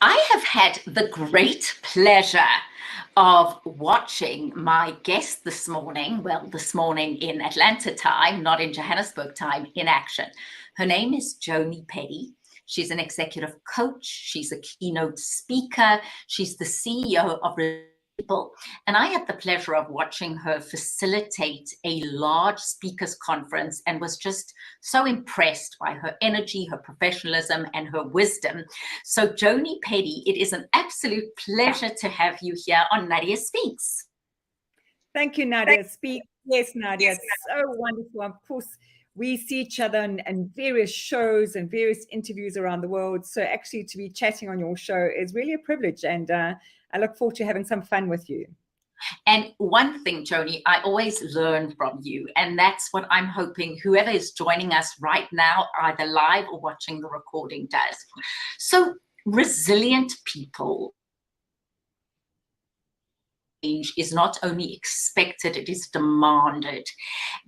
I have had the great pleasure of watching my guest this morning, this morning in Atlanta time, not in Johannesburg time, in action. Her name is Joni Peddie. She's an executive coach. She's a keynote speaker. She's the CEO of People. And I had the pleasure of watching her facilitate a large speakers conference and was just so impressed by her energy, her professionalism, and her wisdom. So, Joni Peddie, it is an absolute pleasure to have you here on Nadia Speaks. Thank you, Nadia Speaks. Yes, Nadia, it's so wonderful. Of course, we see each other in various shows and various interviews around the world. So actually to be chatting on your show is really a privilege. And I look forward to having some fun with you. And one thing, Joni, I always learn from you, and that's what I'm hoping whoever is joining us right now, either live or watching the recording, does. So resilient people is not only expected, it is demanded.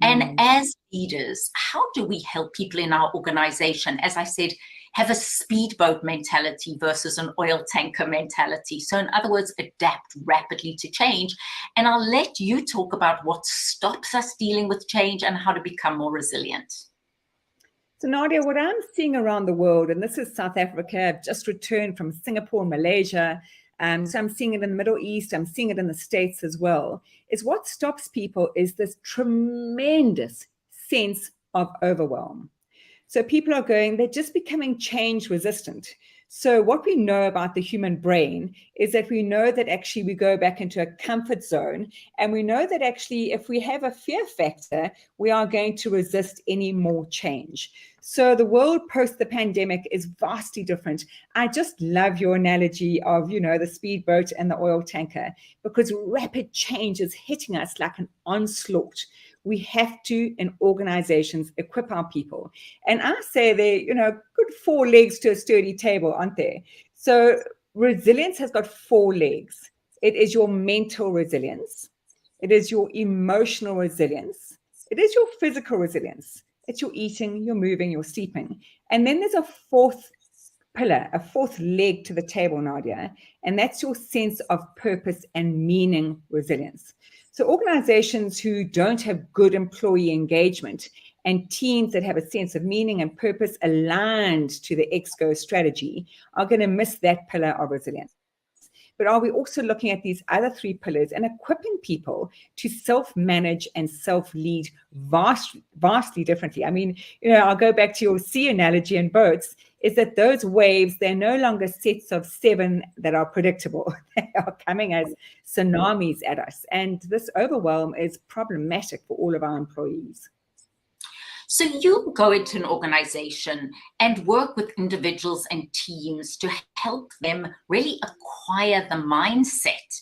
And as leaders, how do we help people in our organization, as I said, have a speedboat mentality versus an oil tanker mentality? So in other words, adapt rapidly to change. And I'll let you talk about what stops us dealing with change and how to become more resilient. So Nadia, what I'm seeing around the world, and this is South Africa, I've just returned from Singapore and Malaysia, so I'm seeing it in the Middle East, I'm seeing it in the States as well, is what stops people is this tremendous sense of overwhelm. So people are they're just becoming change resistant. So what we know about the human brain is that we know that actually we go back into a comfort zone, and we know that actually if we have a fear factor, we are going to resist any more change. So the world post the pandemic is vastly different. I just love your analogy of, the speedboat and the oil tanker, because rapid change is hitting us like an onslaught. We have to, in organizations, equip our people. And I say they're, good 4 legs to a sturdy table, aren't they? So resilience has got 4 legs. It is your mental resilience. It is your emotional resilience. It is your physical resilience. It's your eating, your moving, your sleeping. And then there's a 4th pillar, a 4th leg to the table, Nadia, and that's your sense of purpose and meaning resilience. So organizations who don't have good employee engagement and teams that have a sense of meaning and purpose aligned to the EXCO strategy are going to miss that pillar of resilience. But are we also looking at these other 3 pillars and equipping people to self-manage and self-lead vastly differently? I mean, I'll go back to your sea analogy and boats, is that those waves, they're no longer sets of 7 that are predictable. They are coming as tsunamis at us. And this overwhelm is problematic for all of our employees. So you go into an organization and work with individuals and teams to help them really acquire the mindset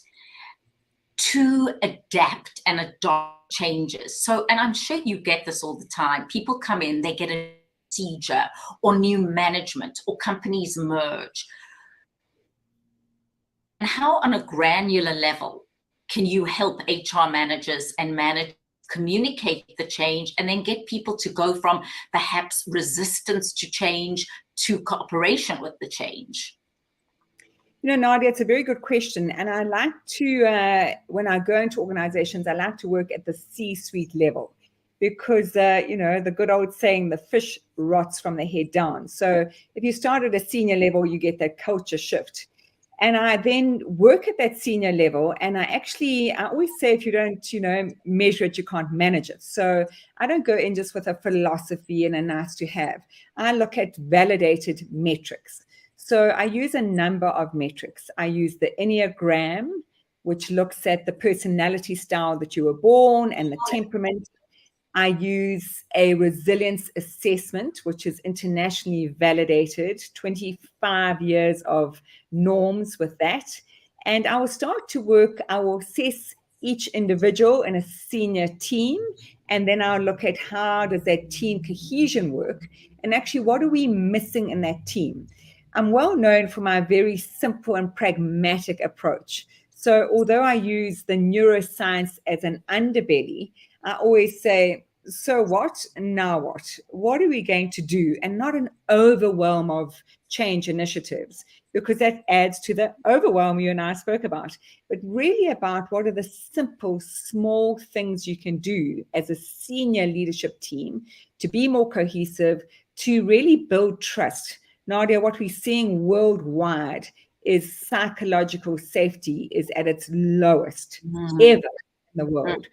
to adapt and adopt changes. So, and I'm sure you get this all the time. People come in, they get a procedure or new management or companies merge. And how on a granular level can you help HR managers and managers communicate the change and then get people to go from perhaps resistance to change to cooperation with the change? Nadia, it's a very good question. And I like to, when I go into organizations, I like to work at the C-suite level because, the good old saying, the fish rots from the head down. So if you start at a senior level, you get that culture shift. And I then work at that senior level. And I always say, if you don't, measure it, you can't manage it. So I don't go in just with a philosophy and a nice to have. I look at validated metrics. So I use a number of metrics. I use the Enneagram, which looks at the personality style that you were born and the temperament. I use a resilience assessment, which is internationally validated, 25 years of norms with that. And I will start to work, I will assess each individual in a senior team, and then I'll look at how does that team cohesion work, and actually what are we missing in that team. I'm well known for my very simple and pragmatic approach. So although I use the neuroscience as an underbelly, I always say, so what? Now what? What are we going to do? And not an overwhelm of change initiatives, because that adds to the overwhelm you and I spoke about, but really about what are the simple, small things you can do as a senior leadership team to be more cohesive, to really build trust. Nadia, what we're seeing worldwide is psychological safety is at its lowest ever in the world.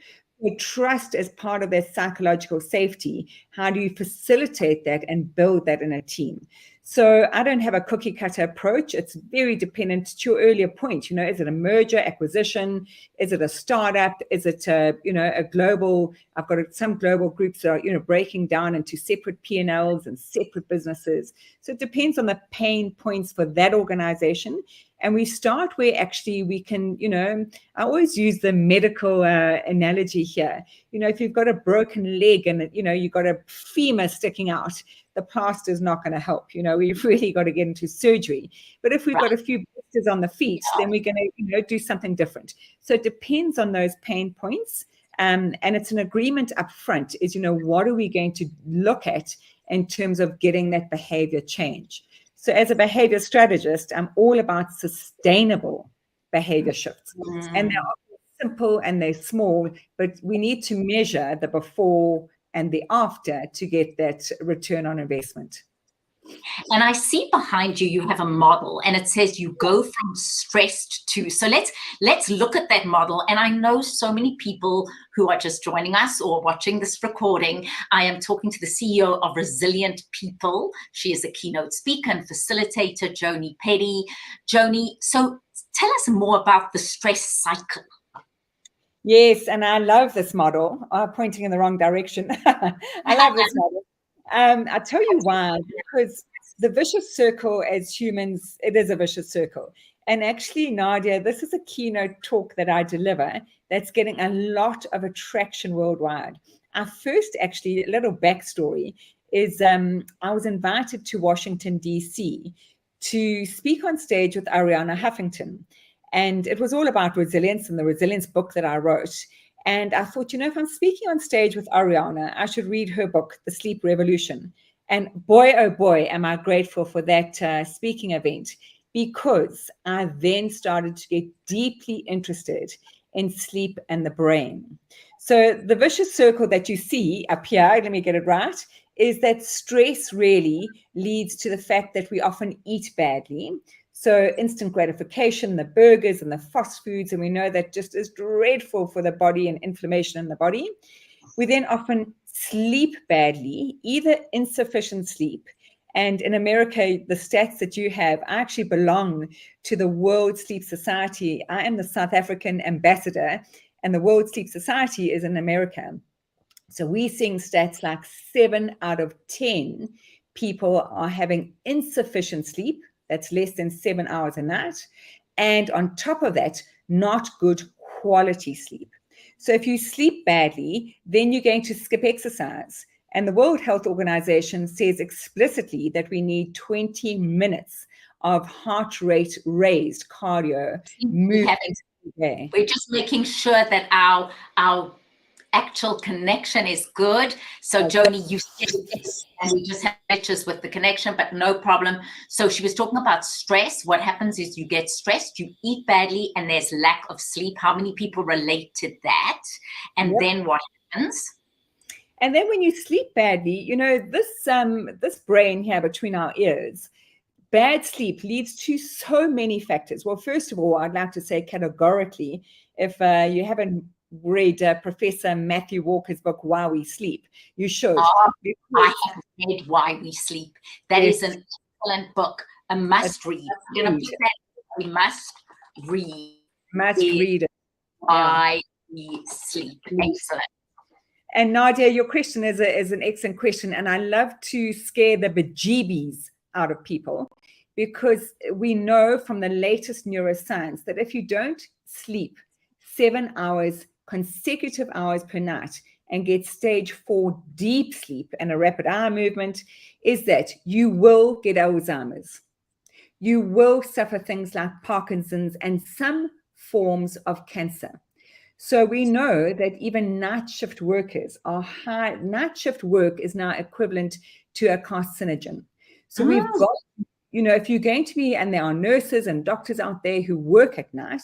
Trust as part of their psychological safety. How do you facilitate that and build that in a team? So I don't have a cookie cutter approach. It's very dependent to your earlier point. Is it a merger, acquisition? Is it a startup? Is it a global? I've got some global groups that are breaking down into separate P&Ls and separate businesses. So it depends on the pain points for that organization. And we start where actually we can, I always use the medical analogy here. If you've got a broken leg and, you've got a femur sticking out, the plaster is not going to help. We've really got to get into surgery. But if we've got a few blisters on the feet, then we're going to, do something different. So it depends on those pain points. And it's an agreement up front is, what are we going to look at in terms of getting that behavior change? So as a behavior strategist, I'm all about sustainable behavior shifts. And they're simple and they're small, but we need to measure the before and the after to get that return on investment. And I see behind you, you have a model and it says you go from stressed to, so let's look at that model. And I know so many people who are just joining us or watching this recording. I am talking to the CEO of Resilient People. She is a keynote speaker and facilitator, Joni Peddie. Joni, so tell us more about the stress cycle. Yes, and I love this model. Pointing in the wrong direction. I love this model. I'll tell you why, because the vicious circle as humans, it is a vicious circle. And actually, Nadia, this is a keynote talk that I deliver that's getting a lot of attraction worldwide. Our first, actually, little backstory is I was invited to Washington, D.C. to speak on stage with Arianna Huffington. And it was all about resilience and the resilience book that I wrote. And I thought, if I'm speaking on stage with Arianna, I should read her book, The Sleep Revolution. And boy, oh boy, am I grateful for that speaking event, because I then started to get deeply interested in sleep and the brain. So the vicious circle that you see up here, let me get it right, is that stress really leads to the fact that we often eat badly. So instant gratification, the burgers and the fast foods, and we know that just is dreadful for the body and inflammation in the body. We then often sleep badly, either insufficient sleep. And in America, the stats that you have, I actually belong to the World Sleep Society. I am the South African ambassador, and the World Sleep Society is in America. So we're seeing stats like 7 out of 10 people are having insufficient sleep. That's less than 7 hours a night. And on top of that, not good quality sleep. So if you sleep badly, then you're going to skip exercise. And the World Health Organization says explicitly that we need 20 minutes of heart rate raised cardio movement a day. We're just making sure that our actual connection is good. So Joni, you said this, and we just have glitches with the connection, but no problem. So she was talking about stress. What happens is you get stressed, you eat badly, and there's lack of sleep. How many people relate to that? And then what happens? And then when you sleep badly, this brain here between our ears, bad sleep leads to so many factors. Well, first of all, I'd like to say categorically, if you haven't read Professor Matthew Walker's book, Why We Sleep, you should. I haven't read Why We Sleep. That is an excellent book, a must read. I'm going to put that, we must read. Must read it. Why We Sleep. Excellent. And Nadia, your question is an excellent question. And I love to scare the bejeebies out of people, because we know from the latest neuroscience that if you don't sleep 7 hours, consecutive hours per night, and get stage 4 deep sleep and a rapid eye movement, is that you will get Alzheimer's. You will suffer things like Parkinson's and some forms of cancer. So we know that even night shift workers are high. Night shift work is now equivalent to a carcinogen. So we've got, if you're going to be, and there are nurses and doctors out there who work at night,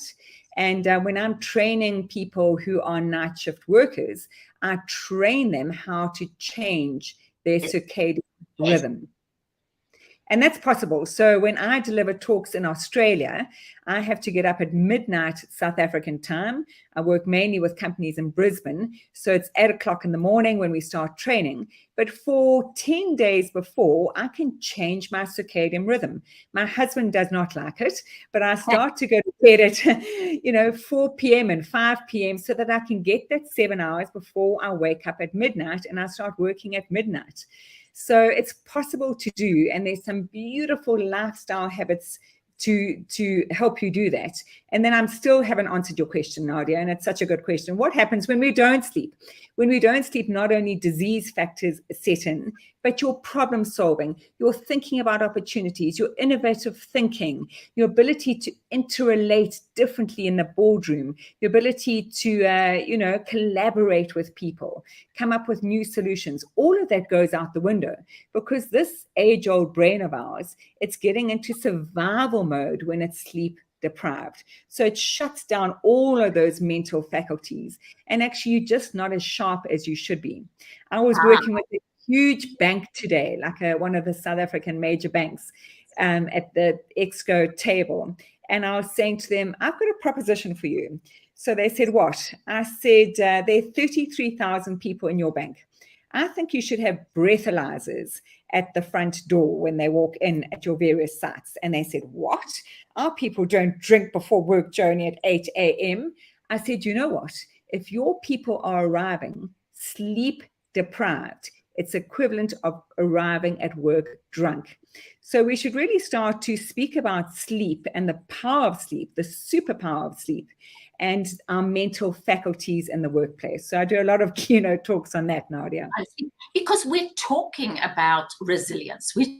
and when I'm training people who are night shift workers, I train them how to change their circadian rhythm. And that's possible. So when I deliver talks in Australia, I have to get up at midnight South African time. I work mainly with companies in Brisbane. So it's 8 o'clock in the morning when we start training. But for 10 days before, I can change my circadian rhythm. My husband does not like it, but I start to go to bed at 4 p.m. and 5 p.m. so that I can get that 7 hours before I wake up at midnight, and I start working at midnight. So it's possible to do, and there's some beautiful lifestyle habits to help you do that. And then I'm still haven't answered your question, Nadia, and it's such a good question. What happens when we don't sleep? When we don't sleep, not only disease factors set in, but your problem solving, your thinking about opportunities, your innovative thinking, your ability to interrelate differently in the boardroom, your ability to, collaborate with people, come up with new solutions. All of that goes out the window because this age-old brain of ours, it's getting into survival mode when it's sleep deprived. So it shuts down all of those mental faculties. And actually, you're just not as sharp as you should be. I was working with a huge bank today, like one of the South African major banks, at the Exco table. And I was saying to them, I've got a proposition for you. So they said, what? I said, there are 33,000 people in your bank. I think you should have breathalyzers at the front door when they walk in at your various sites. And they said, what? Our people don't drink before work, Joni, at 8 a.m. I said, you know what? If your people are arriving sleep deprived, it's equivalent of arriving at work drunk. So we should really start to speak about sleep and the power of sleep, the superpower of sleep, and our mental faculties in the workplace. So I do a lot of keynote talks on that, Nadia. Because we're talking about resilience. We're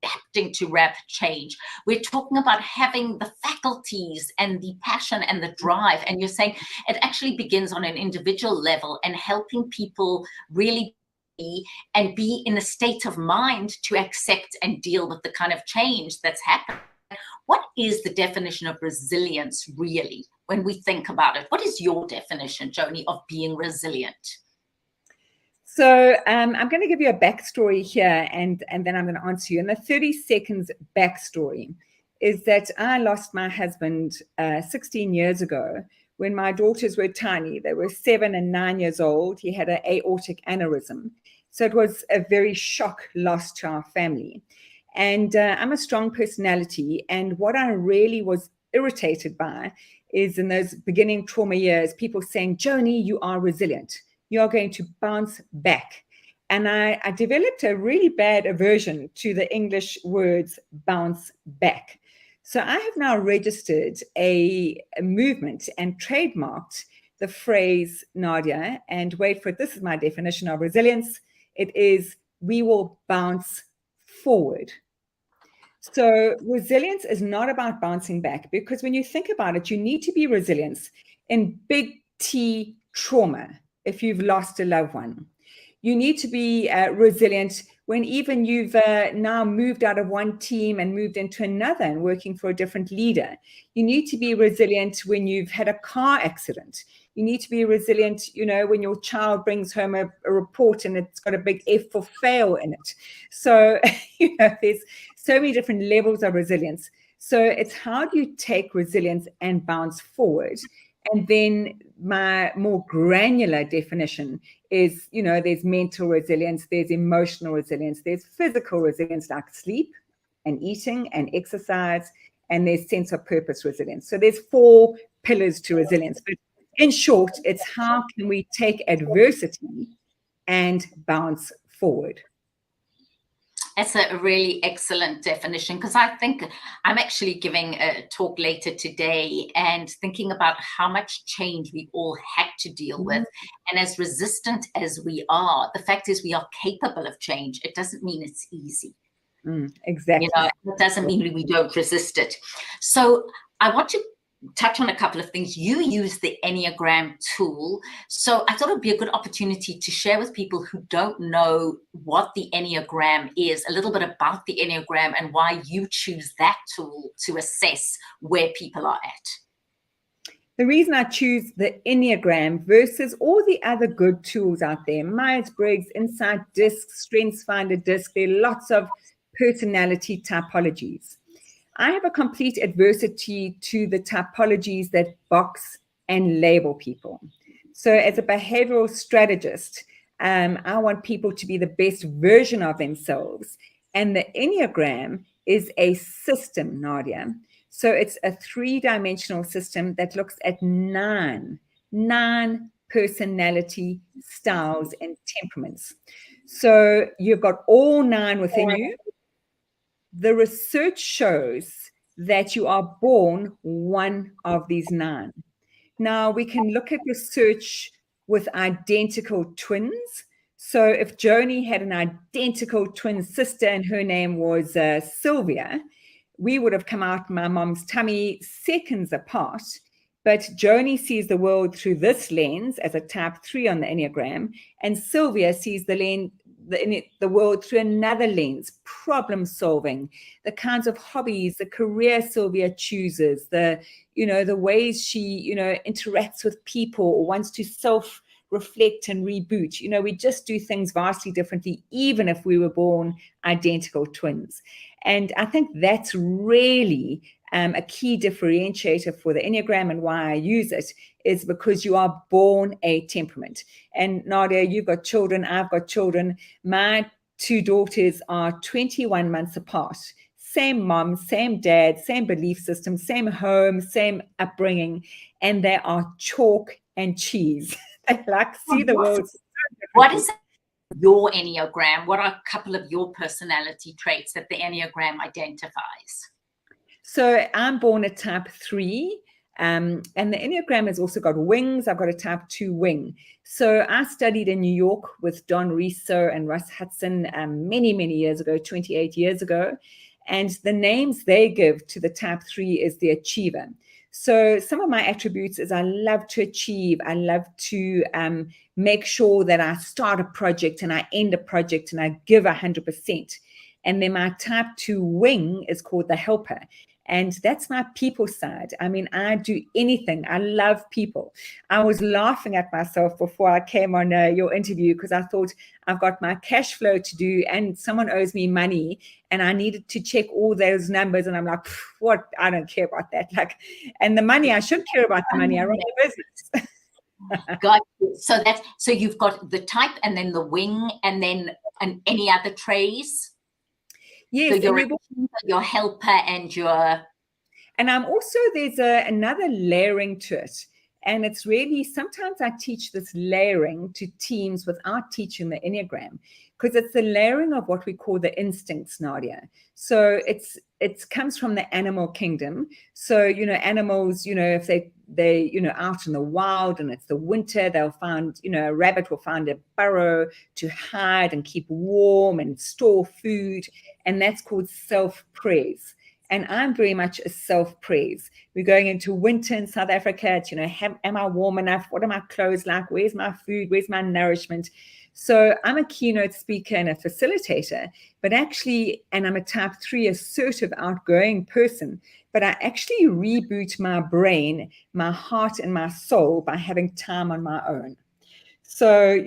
adapting to rapid change. We're talking about having the faculties and the passion and the drive. And you're saying it actually begins on an individual level and helping people really be in a state of mind to accept and deal with the kind of change that's happening. What is the definition of resilience really when we think about it? What is your definition, Joni, of being resilient? So I'm going to give you a backstory here, and then I'm going to answer you. And the 30 seconds backstory is that I lost my husband 16 years ago when my daughters were tiny. They were 7 and 9 years old. He had an aortic aneurysm. So it was a very shock loss to our family. And I'm a strong personality. And what I really was irritated by is in those beginning trauma years, people saying, Joni, you are resilient. You are going to bounce back. And I developed a really bad aversion to the English words bounce back. So I have now registered a movement and trademarked the phrase, Nadia, and wait for it, this is my definition of resilience. It is, we will bounce forward. So resilience is not about bouncing back, because when you think about it, you need to be resilient in big T trauma. If you've lost a loved one, you need to be resilient when even you've now moved out of one team and moved into another and working for a different leader. You need to be resilient when you've had a car accident. You need to be resilient, when your child brings home a report and it's got a big F for fail in it. So, there's so many different levels of resilience. So it's how do you take resilience and bounce forward? And then my more granular definition is, there's mental resilience, there's emotional resilience, there's physical resilience like sleep and eating and exercise, and there's sense of purpose resilience. So there's 4 pillars to resilience. But in short, it's how can we take adversity and bounce forward? That's a really excellent definition, because I think I'm actually giving a talk later today and thinking about how much change we've all had to deal with. And as resistant as we are, the fact is we are capable of change. It doesn't mean it's easy. Exactly. It doesn't mean we don't resist it. So I want to touch on a couple of things. You use the Enneagram tool. So I thought it would be a good opportunity to share with people who don't know what the Enneagram is, a little bit about the Enneagram and why you choose that tool to assess where people are at. The reason I choose the Enneagram versus all the other good tools out there, Myers-Briggs, Insight Disc, StrengthsFinder Disc, there are lots of personality typologies. I have a complete adversity to the typologies that box and label people. So as a behavioral strategist, I want people to be the best version of themselves. And the Enneagram is a system, Nadia. So it's a 3-dimensional system that looks at nine personality styles and temperaments. So you've got all 9 within you. The research shows that you are born one of these 9. Now, we can look at research with identical twins. So if Joni had an identical twin sister and her name was Sylvia, we would have come out my mom's tummy seconds apart. But Joni sees the world through this lens as a type 3 on the Enneagram, and Sylvia sees the world through another lens, problem solving, the kinds of hobbies, the career Sylvia chooses, the ways she, interacts with people or wants to self-reflect and reboot. We just do things vastly differently, even if we were born identical twins. And I think that's really a key differentiator for the Enneagram, and why I use it is because you are born a temperament. And Nadia, you've got children, I've got children. My 2 daughters are 21 months apart. Same mom, same dad, same belief system, same home, same upbringing, and they are chalk and cheese. They see the world. What is your Enneagram? What are a couple of your personality traits that the Enneagram identifies? So I'm born a type 3, and the Enneagram has also got wings. I've got a type 2 wing. So I studied in New York with Don Riso and Russ Hudson many, many years ago, 28 years ago. And the names they give to the type 3 is the achiever. So some of my attributes is I love to achieve. I love to make sure that I start a project and I end a project and I give 100%. And then my type 2 wing is called the helper. And that's my people side. I mean, I do anything. I love people. I was laughing at myself before I came on your interview because I thought I've got my cash flow to do and someone owes me money and I needed to check all those numbers. And I'm like, what? I don't care about that. And the money, I should care about the money. I run the business. Got you. So you've got the type and then the wing and then any other traits? Yes, so your helper and your... And I'm also, there's another layering to it. And it's really, sometimes I teach this layering to teams without teaching the Enneagram, because it's the layering of what we call the instincts, Nadia. So it comes from the animal kingdom. So, animals, if they out in the wild and it's the winter, they'll find, a rabbit will find a burrow to hide and keep warm and store food. And that's called self-praise. And I'm very much a self-praise. We're going into winter in South Africa. It's, am I warm enough? What are my clothes like? Where's my food? Where's my nourishment? So I'm a keynote speaker and a facilitator, but actually, and I'm a type 3 assertive, outgoing person, but I actually reboot my brain, my heart, and my soul by having time on my own. So,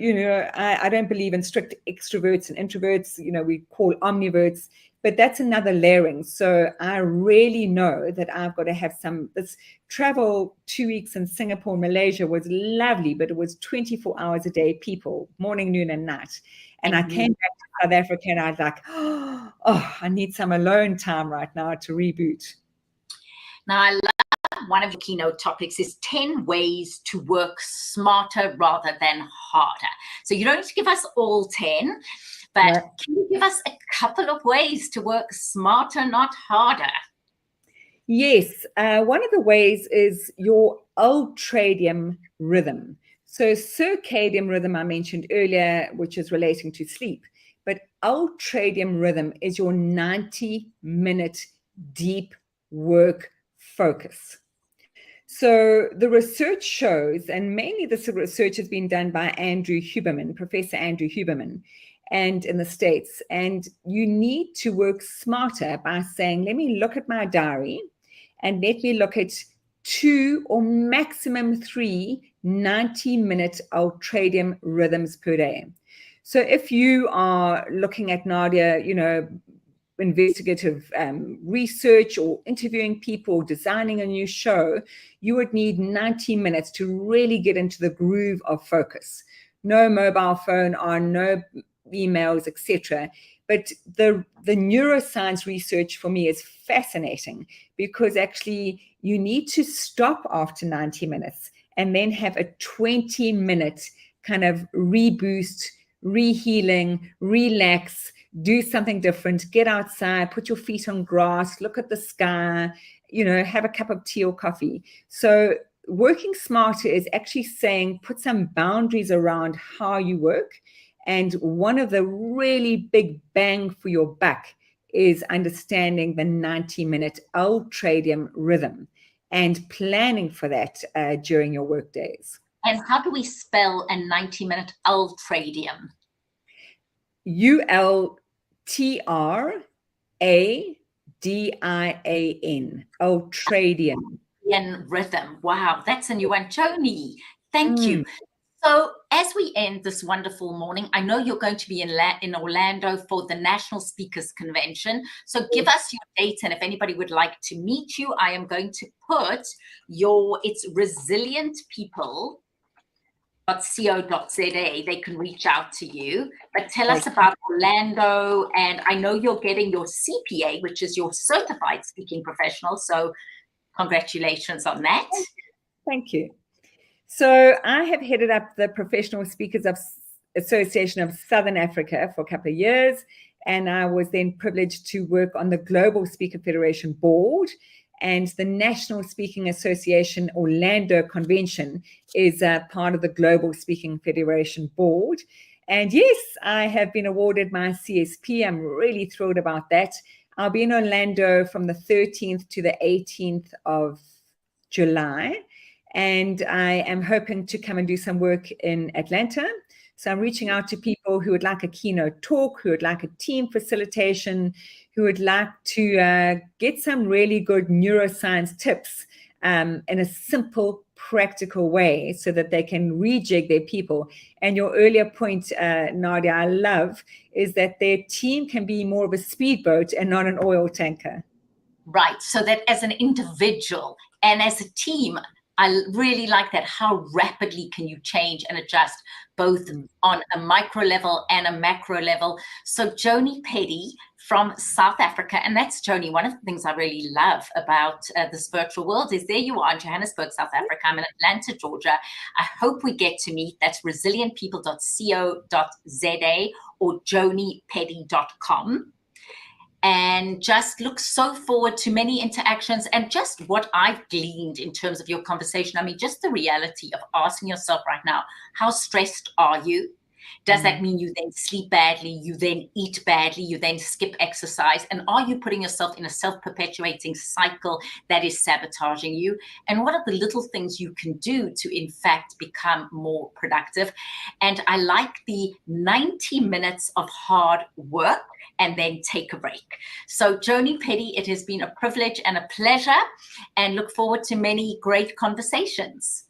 I don't believe in strict extroverts and introverts, we call omniverts, but that's another layering. So I really know that I've got to have this travel 2 weeks in Singapore, Malaysia was lovely, but it was 24 hours a day, people, morning, noon, and night. And I came back to South Africa and I was like, oh, I need some alone time right now to reboot. Now, I love one of the keynote topics is 10 ways to work smarter rather than harder. So you don't need to give us all 10, but can you give us a couple of ways to work smarter, not harder? Yes. One of the ways is your ultradian rhythm. So circadian rhythm I mentioned earlier, which is relating to sleep. But ultradian rhythm is your 90-minute deep work focus. So the research shows, and mainly this research has been done by Professor Andrew Huberman, and in the States. And you need to work smarter by saying, let me look at my diary and let me look at 2 or maximum 3 90-minute ultradian rhythms per day. So if you are looking at, Nadia, investigative research or interviewing people, designing a new show, you would need 90 minutes to really get into the groove of focus. No mobile phone on, no emails, etc. But the neuroscience research for me is fascinating, because actually you need to stop after 90 minutes and then have a 20-minute kind of reboost, rehealing, relax, do something different, get outside, put your feet on grass, look at the sky, have a cup of tea or coffee. So working smarter is actually saying, put some boundaries around how you work. And one of the really big bang for your buck is understanding the 90-minute ultradian rhythm and planning for that during your work days. And how do we spell a 90-minute ultradian? ULTRADIAN, ultradian. Rhythm. Wow, that's a new one. Joni, thank you. So as we end this wonderful morning, I know you're going to be in Orlando for the National Speakers Convention. So give us your date, and if anybody would like to meet you, I am going to put it's resilientpeople.co.za. They can reach out to you. But tell us about Orlando, and I know you're getting your CPA, which is your Certified Speaking Professional. So congratulations on that. Thank you. So I have headed up the Professional Speakers Association of Southern Africa for a couple of years, and I was then privileged to work on the Global Speaker Federation board, and the National Speaking Association Orlando Convention is a part of the Global Speaking Federation board. And yes, I have been awarded my CSP. I'm really thrilled about that. I'll be in Orlando from the 13th to the 18th of July. And I am hoping to come and do some work in Atlanta. So I'm reaching out to people who would like a keynote talk, who would like a team facilitation, who would like to get some really good neuroscience tips in a simple, practical way so that they can rejig their people. And your earlier point, Nadia, I love, is that their team can be more of a speedboat and not an oil tanker. Right. So that as an individual and as a team, I really like that. How rapidly can you change and adjust both on a micro level and a macro level? So Joni Peddie from South Africa, and that's Joni. One of the things I really love about this virtual world is there you are in Johannesburg, South Africa. I'm in Atlanta, Georgia. I hope we get to meet. That's resilientpeople.co.za or jonipeddie.com. And just look so forward to many interactions, and just what I've gleaned in terms of your conversation. I mean, just the reality of asking yourself right now, how stressed are you? Does that mean you then sleep badly, you then eat badly, you then skip exercise? And are you putting yourself in a self-perpetuating cycle that is sabotaging you? And what are the little things you can do to, in fact, become more productive? And I like the 90 minutes of hard work and then take a break. So Joni Peddie, it has been a privilege and a pleasure, and look forward to many great conversations.